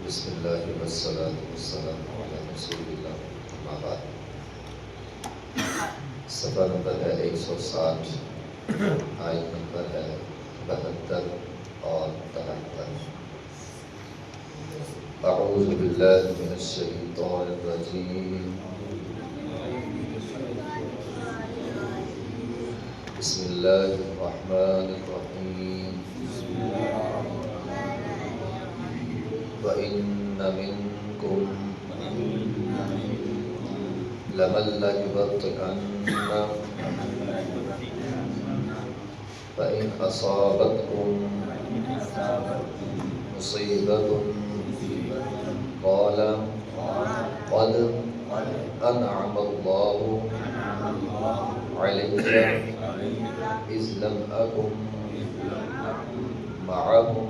بسم اللہ والصلاة والسلام علی رسول اللہ اما بعد۔ صفحہ نمبر ہے 160، آیت نمبر ہے 72 اور 73۔ اعوذ باللہ من الشیطان الرجیم، بسم اللہ الرحمن الرحیم۔ وَإِنَّ مِنْكُمْ لَمَن لَّيُبَطِّئَنَّ فَإِنْ أَصَابَتْكُم مُّصِيبَةٌ قَالَ قَدْ أَنْعَمَ اللَّهُ عَلَيَّ إِذْ لَمْ أَكُن مَّعَهُمْ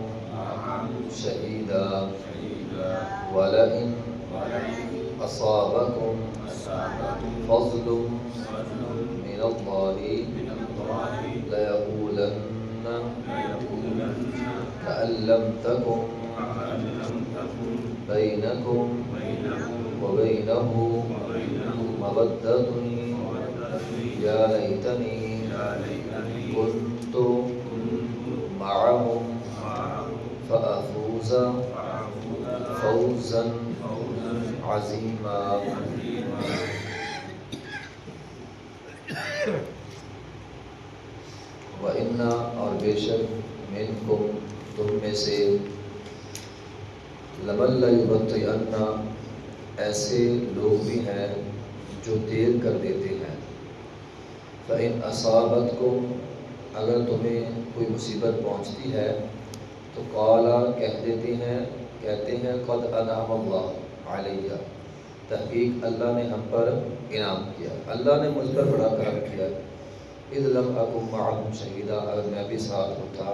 شَهِيدًا وَلَئِنْ أَصَابَكُمْ فَضْلٌ مِّنَ اللَّهِ لَيَقُولَنَّ كَأَن لَّمْ تَكُن بَيْنَكُمْ وَبَيْنَهُ مَوَدَّةٌ يَا لَيْتَنِي كُنتُ مَعَهُمْ فَأَفُوزَ فَوْزًا عَظِيمًا۔ وَإِنَّ اور بے شک مِنْکُم تم میں سے لَمَن لَّيُبَطِّئَنَّ ایسے لوگ بھی ہیں جو دیر کر دیتے ہیں۔ فَإِنْ أَصَابَتْكُمْ اگر تمہیں کوئی مصیبت پہنچتی ہے تو قَالَ کہتے ہیں قَدْ أَنْعَمَ اللَّهُ عَلَيَّ تحقیق اللہ نے ہم پر انعام کیا، اللہ نے مجھ پر بڑا کرم کیا۔ اِذْ لَمْ أَكُن مَّعَهُمْ شَهِيدًا اگر میں بھی ساتھ ہوتا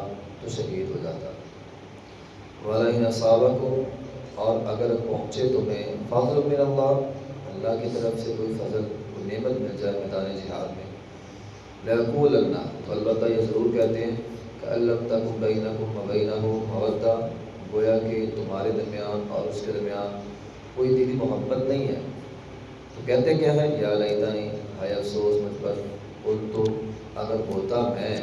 تو شہید ہو جاتا۔ وَلَئِنْ أَصَابَكُمْ اور اگر پہنچے تمہیں فضل من اللہ اللہ کی طرف سے کوئی فضل کوئی نعمت مل جائے میدان جہاد میں، لَيَقُولَنَّ تو البتہ یہ ضرور کہتے ہیں كَأَن لَّمْ تَكُن بَيْنَكُمْ وَبَيْنَهُ مَوَدَّةٌ گویا کہ تمہارے درمیان اور اس کے درمیان کوئی دلی محبت نہیں ہے۔ تو کہتے کیا ہے یا لیتنی ہائے افسوس مجھ پر، قلت اگر ہوتا میں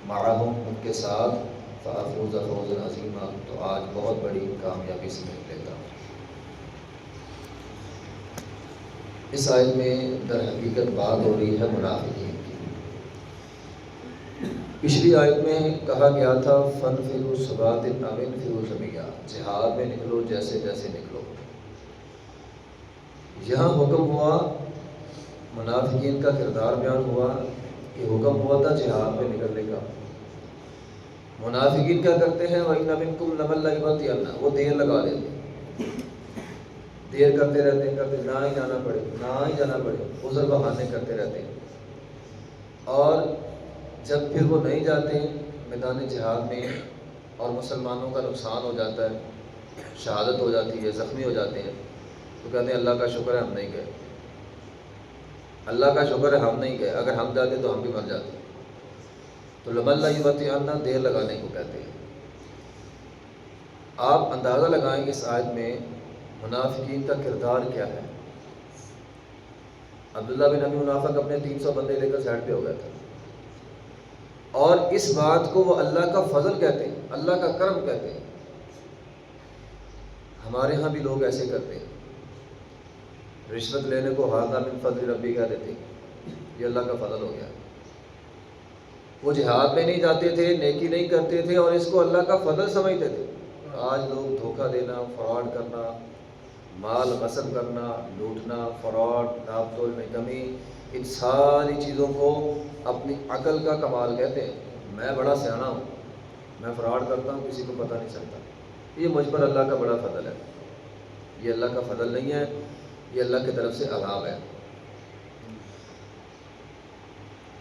معہم ان کے ساتھ فافوز فوزا عظیما تو آج بہت بڑی کامیابی سمیٹ لیتا۔ اس آیت میں در حقیقت بات ہو رہی ہے منافقین کی۔ پچھلی آیت میں کہا گیا تھا فَانْفِرُوا ثُبَاتٍ أَوِ انْفِرُوا جَمِيعًا جہاد میں نکلو جیسے جیسے نکلو۔ یہاں حکم ہوا، منافقین کا کردار بیان ہوا کہ حکم ہوا تھا جہاد میں نکلنے کا۔ منافقین کیا کرتے ہیں وَإِنَّ مِنْكُمْ لَمَن لَّيُبَطِّئَنَّ وہ دیر لگا لیتے ہیں، دیر کرتے رہتے ہیں نہ ہی جانا پڑے عذر بہانے کرتے رہتے ہیں، اور جب پھر وہ نہیں جاتے میدان جہاد میں اور مسلمانوں کا نقصان ہو جاتا ہے، شہادت ہو جاتی ہے، زخمی ہو جاتے ہیں، تو کہتے ہیں اللہ کا شکر ہے ہم نہیں گئے، اللہ کا شکر ہے ہم نہیں گئے، اگر ہم جاتے تو ہم بھی مر جاتے۔ تو لَمَن لَّيُبَطِّئَنَّ دیر لگانے کو کہتے ہیں۔ آپ اندازہ لگائیں اس آیت میں منافقین کا کردار کیا ہے۔ عبداللہ بن ابی منافق اپنے 300 بندے لے کر سائڈ پہ ہو گیا تھا، اور اس بات کو وہ اللہ کا فضل کہتے ہیں، اللہ کا کرم کہتے ہیں۔ ہمارے ہاں بھی لوگ ایسے کرتے ہیں، رشوت لینے کو ھذا من فضل ربی کہہ دیتے ہیں، یہ اللہ کا فضل ہو گیا۔ وہ جہاد میں نہیں جاتے تھے، نیکی نہیں کرتے تھے اور اس کو اللہ کا فضل سمجھتے تھے۔ آج لوگ دھوکہ دینا، فراڈ کرنا، مال غصب کرنا، لوٹنا، فراڈ، ناپ تول میں کمی، ان ساری چیزوں کو اپنی عقل کا کمال کہتے ہیں۔ میں بڑا سیاںا ہوں، میں فراڈ کرتا ہوں، کسی کو پتہ نہیں چلتا، یہ مجھ پر اللہ کا بڑا فضل ہے۔ یہ اللہ کا فضل نہیں ہے، یہ اللہ کی طرف سے عذاب ہے۔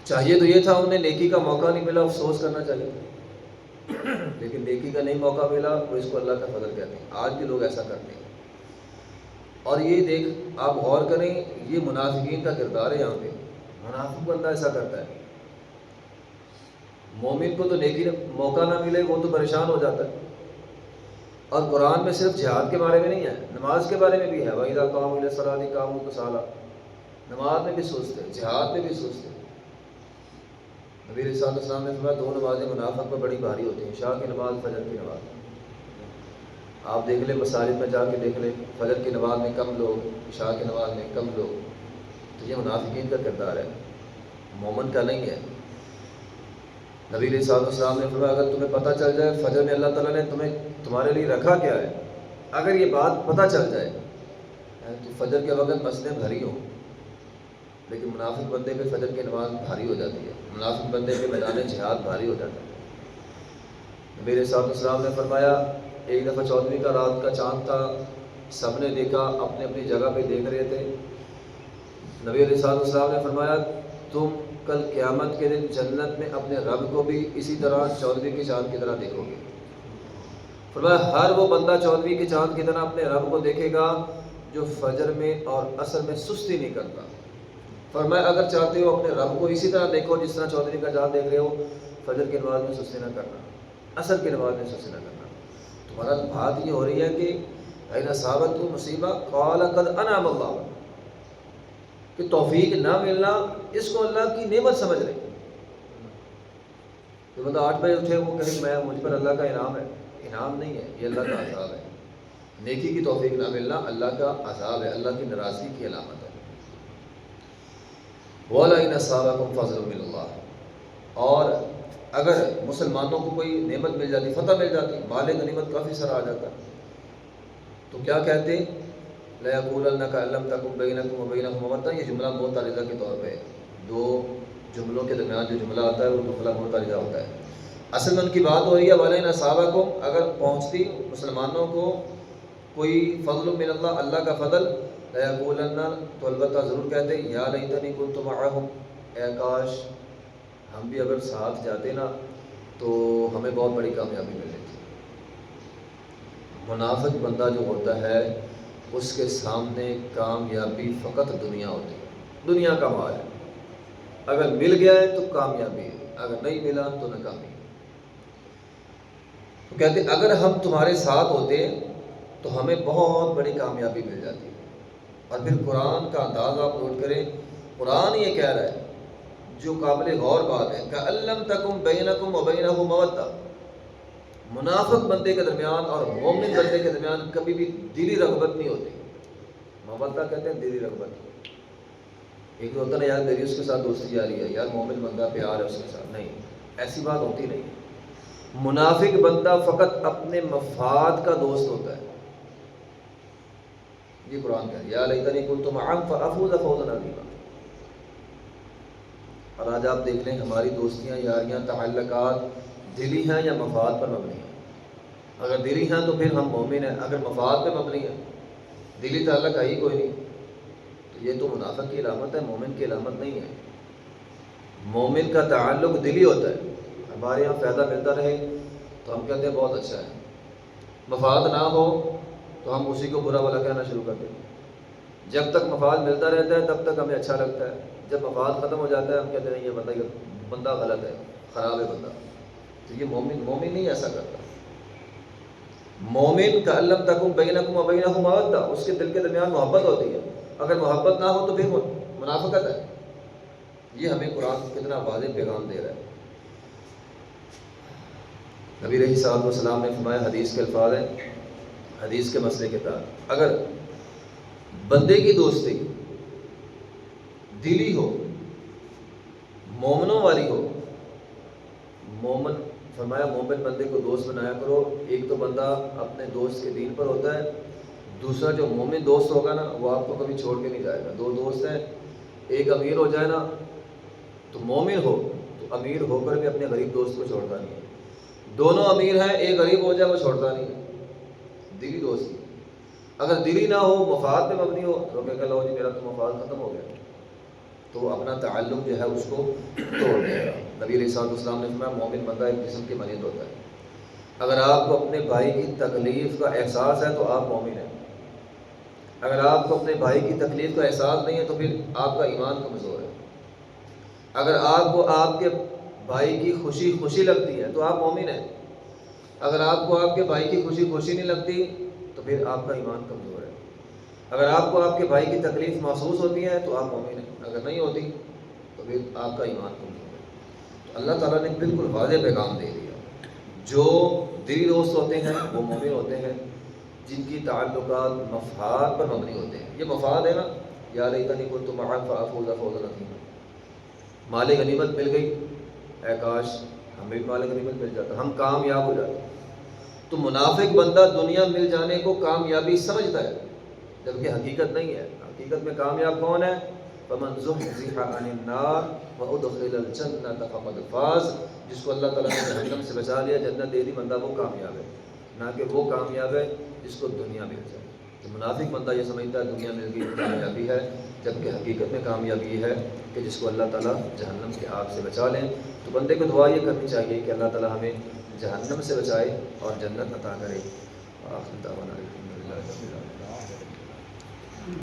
چاہیے تو یہ تھا انہیں نیکی کا موقع نہیں ملا، افسوس کرنا چاہیے تھا، لیکن نیکی کا نہیں موقع ملا تو اس کو اللہ کا فضل کہتے ہیں۔ آج بھی لوگ ایسا کرتے ہیں، اور یہ دیکھ آپ غور کریں یہ منافقین کا کردار ہے۔ یہاں پہ منافق بندہ ایسا کرتا ہے، مومن کو تو نیکی موقع نہ ملے وہ تو پریشان ہو جاتا ہے، اور قرآن میں صرف جہاد کے بارے میں نہیں ہے، نماز کے بارے میں بھی ہے۔ وَإِذَا قَامُوا إِلَى الصَّلَاةِ قَامُوا كُسَالَىٰ، نماز میں بھی سستے، جہاد میں بھی سستے۔ نبی علیہ الصلوۃ والسلام نے فرمایا دو نمازیں منافق پر بڑی بھاری ہوتی ہیں، عشاء کی نماز، فجر کی نماز۔ آپ دیکھ لیں مساجد میں جا کے دیکھ لیں، فجر کی نماز میں کم لوگ، عشاء کی نماز میں کم لوگ، تو یہ منافقین کا کردار ہے، مومن کا نہیں ہے۔ نبی علیہ الصلوۃ والسلام نے فرمایا اگر تمہیں پتہ چل جائے فجر میں اللہ تعالیٰ نے تمہارے لیے رکھا کیا ہے، اگر یہ بات پتہ چل جائے تو فجر کے وقت مسجدیں بھری ہوں، لیکن منافق بندے پہ فجر کی نماز بھاری ہو جاتی ہے، منافق بندے پہ میدان جہاد بھاری ہو جاتا ہے۔ نبی علیہ الصلوۃ والسلام نے فرمایا ایک دفعہ 14ویں کا رات کا چاند تھا، سب نے دیکھا، اپنے اپنی جگہ پہ دیکھ رہے تھے۔ نبی علیہ الصلوۃ والسلام نے فرمایا تم کل قیامت کے دن جنت میں اپنے رب کو بھی اسی طرح 14ویں کے چاند کی طرح دیکھو گے۔ فرمایا ہر وہ بندہ 14ویں کے چاند کی طرح اپنے رب کو دیکھے گا جو فجر میں اور عصر میں سستی نہیں کرتا۔ فرمایا اگر چاہتے ہو اپنے رب کو اسی طرح دیکھو جس طرح 14ویں کا چاند دیکھ رہے ہو، فجر کی نماز میں سستی نہ کرنا، عصر کی نماز میں سستی نہ کرنا۔ تمہارا بات یہ ہو رہی ہے کہ این اصابت مصیبہ قال قد انعم اللہ، کہ توفیق نہ ملنا اس کو اللہ کی نعمت سمجھ رہے۔ تو بندہ 8 بجے اٹھے وہ کہے میں مجھ پر اللہ کا انعام ہے، انعام نہیں ہے، یہ اللہ کا عذاب ہے۔ نیکی کی توفیق نہ ملنا اللہ کا عذاب ہے، اللہ کی ناراضگی کی علامت ہے۔ وَلَئِنْ أَصَابَكُمْ فَضْلٌ مِّنَ اللَّهِ، اور اگر مسلمانوں کو کوئی نعمت مل جاتی، فتح مل جاتی، مال غنیمت کافی سارا آ جاتا، تو کیا کہتے؟ لَيَقُولَنَّ كَأَن لَّمْ تَكُن بَيْنَكُمْ وَبَيْنَهُ مَوَدَّةٌ، یہ جملہ معترضہ کے طور پہ، دو جملوں کے درمیان جو جملہ آتا ہے وہ جملہ معترضہ ہوتا ہے۔ اصل میں ان کی بات ہو رہی ہے وَلَئِنْ أَصَابَكُمْ، اگر پہنچتی مسلمانوں کو کوئی فضل من اللہ، اللہ کا فضل، لَيَقُولَنَّ، تو البتہ ضرور کہتے یا لیتنی كنت معهم، اے کاش ہم بھی اگر ساتھ جاتے نا تو ہمیں بہت بڑی کامیابی مل جاتی۔ منافق بندہ جو ہوتا ہے اس کے سامنے کامیابی فقط دنیا ہوتی ہے، دنیا کا مال ہے، اگر مل گیا ہے تو کامیابی ہے، اگر نہیں ملا تو ناکامی ہے۔ تو کہتے اگر ہم تمہارے ساتھ ہوتے تو ہمیں بہت بڑی کامیابی مل جاتی۔ اور پھر قرآن کا انداز آپ نوٹ کریں، قرآن یہ کہہ رہا ہے جو قابل غور بات ہے، کَأَن لَّمْ تَكُن بَيْنَكُمْ وَبَيْنَهُ مَوَدَّةٌ، منافق بندے کے درمیان اور مومن بندے کے درمیان کبھی بھی دلی رغبت نہیں ہوتی۔ مودہ کہتے ہیں دلی رغبت، ایک ہوتا نا یار میری اس کے ساتھ دوستی جاری ہے، یار مومن بندہ پیار ہے اس کے ساتھ، نہیں، ایسی بات ہوتی نہیں۔ منافق بندہ فقط اپنے مفاد کا دوست ہوتا ہے۔ یہ قرآن کہہ یا لیتنی کنت معهم فافوز فوزا عظیما۔ اور آج آپ دیکھ لیں ہماری دوستیاں، یاریاں، تعلقات دلی ہیں یا مفاد پر مبنی ہیں؟ اگر دلی ہیں تو پھر ہم مومن ہیں، اگر مفاد پہ مبنی ہیں، دلی تعلق ہے ہی کوئی نہیں، تو یہ تو منافق کی علامت ہے، مومن کی علامت نہیں ہے۔ مومن کا تعلق دلی ہوتا ہے، ہمارے یہاں فائدہ ملتا رہے تو ہم کہتے ہیں بہت اچھا ہے، مفاد نہ ہو تو ہم اسی کو برا والا کہنا شروع کر دیں۔ جب تک مفاد ملتا رہتا ہے تب تک ہمیں اچھا لگتا ہے، جب مفاد ختم ہو جاتا ہے ہم کہتے ہیں یہ بندہ غلط ہے، خراب ہے بندہ۔ تو یہ مومن نہیں ایسا کرتا۔ مومن کَأَن لَّم تَكُن بَيْنَكُمْ وَبَيْنَهُ مَوَدَّةٌ، اس کے دل کے درمیان محبت ہوتی ہے، اگر محبت نہ ہو تو پھر منافقت ہے۔ یہ ہمیں قرآن کتنا واضح پیغام دے رہا ہے۔ نبی علیہ الصلوۃ والسلام نے فرمایا، حدیث کے الفاظ ہیں، حدیث کے مسئلے کے تحت اگر بندے کی دوستی دلی ہو، مومنوں والی ہو، مومن فرمایا مومن بندے کو دوست بنایا کرو۔ ایک تو بندہ اپنے دوست کے دین پر ہوتا ہے، دوسرا جو مومن دوست ہوگا نا وہ آپ کو کبھی چھوڑ کے نہیں جائے گا۔ دو دوست ہیں، ایک امیر ہو جائے نا تو مومن ہو تو امیر ہو کر بھی اپنے غریب دوست کو چھوڑتا نہیں ہے، دونوں امیر ہیں ایک غریب ہو جائے وہ چھوڑتا نہیں ہے۔ دلی دوستی اگر دلی نہ ہو، مفاد پہ مبنی ہو تو کہ لو جی میرا تو مفاد ختم ہو گیا، تو اپنا تعلق جو ہے اس کو توڑ دے گا۔ نبی علیہ الصلوۃ والسلام نے فرمایا مومن بندہ ایک قسم کے مریض ہوتا ہے، اگر آپ کو اپنے بھائی کی تکلیف کا احساس ہے تو آپ مومن ہیں، اگر آپ کو اپنے بھائی کی تکلیف کا احساس نہیں ہے تو پھر آپ کا ایمان کمزور ہے، اگر آپ کو آپ کے بھائی کی خوشی لگتی ہے تو آپ مومن ہیں، اگر آپ کو آپ کے بھائی کی خوشی نہیں لگتی تو پھر آپ کا ایمان کمزور ہے. اگر آپ کو آپ کے بھائی کی تکلیف محسوس ہوتی ہے تو آپ مومن ہیں، اگر نہیں ہوتی تو پھر آپ کا ایمان کمزور ہے. تو اللہ تعالیٰ نے بالکل واضح پیغام دے دیا. جو دلی دوست ہوتے ہیں وہ مومن ہوتے ہیں، جن کی تعلقات مفاد پر مبنی ہوتے ہیں. یہ مفاد ہے نا، یا لیتنی کنت معهم فافوز فوزا عظیما. مال غنیمت مل گئی، اے کاش ہمیں بھی مال غنیمت مل جاتا، ہم کامیاب ہو جاتے. تو منافق بندہ دنیا مل جانے کو کامیابی سمجھتا ہے، جبکہ حقیقت نہیں ہے. حقیقت میں کامیاب کون ہے؟ فمن زحزح عن النار وادخل الجنة فقد فاز. جس کو اللہ تعالیٰ نے جہنم سے بچا لیا، جنت دے دی، بندہ وہ کامیاب ہے، نہ کہ وہ کامیاب ہے جس کو دنیا مل جائے. تو منافق بندہ یہ سمجھتا ہے دنیا مل گئی کامیابی ہے، جبکہ حقیقت میں کامیابی یہ ہے کہ جس کو اللہ تعالیٰ جہنم کے آگ سے بچا لیں. تو بندے کو دعا یہ کرنی چاہیے کہ اللہ تعالیٰ ہمیں جہنم سے بچائے اور جنت عطا کرے. آخر دعوانا الحمدللہ.